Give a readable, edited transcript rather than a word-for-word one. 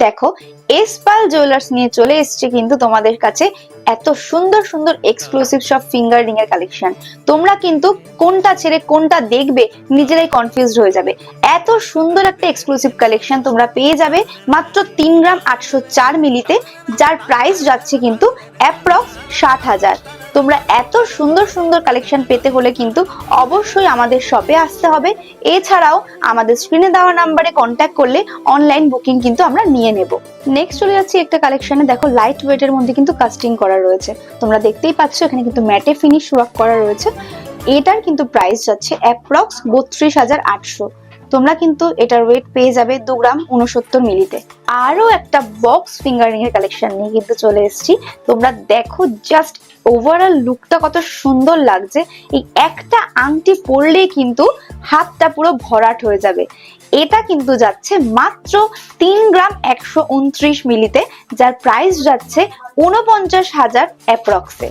দেখো এসপাল জুয়েলার্স নিয়ে চলে এসেছে কিন্তু তোমাদের কাছে এত সুন্দর সুন্দর এক্সক্লুসিভ সব ফিঙ্গার রিং এর কালেকশন। তোমরা কিন্তু কোনটা ছেড়ে কোনটা দেখবে নিজেরাই কনফিউজড হয়ে যাবে। এত সুন্দর একটা এক্সক্লুসিভ কালেকশন তোমরা পেয়ে যাবে মাত্র 3 গ্রাম 804 মিলিতে, যার প্রাইস যাচ্ছে কিন্তু অ্যাপ্রক্স 60,000। তোমরা এত সুন্দর সুন্দর কালেকশন পেতে হলে কিন্তু অবশ্যই আমাদের শপে আসতে হবে। এছাড়াও আমাদের স্ক্রিনে দেওয়া নাম্বারে কন্ট্যাক্ট করলে অনলাইন বুকিং কিন্তু আমরা নিয়ে নেব। নেক্সট চলে যাচ্ছি একটা কালেকশনে। দেখো লাইট ওয়েটের মধ্যে কিন্তু কাস্টিং করা রয়েছে, তোমরা দেখতেই পাচ্ছ এখানে কিন্তু ম্যাটে ফিনিশ ওয়ার্ক করা রয়েছে। এটার কিন্তু প্রাইস যাচ্ছে অ্যাপ্রক্স 32,800। তোমরা কিন্তু এটার ওয়েট পেয়ে যাবে 2 গ্রাম 69 মিলিতে। আরো একটা বক্স ফিঙ্গারিং এর কালেকশন নিয়ে কিন্তু চলে এসেছি। তোমরা দেখো জাস্ট ওভারঅল লুকটা কত সুন্দর লাগছে। এই একটা আংটি পরলেই কিন্তু হাতটা পুরো ভরাট হয়ে যাবে। এটা কিন্তু যাচ্ছে মাত্র 3 গ্রাম 129 মিলিতে, যার প্রাইস যাচ্ছে 49,000 অ্যাপ্রক্সে।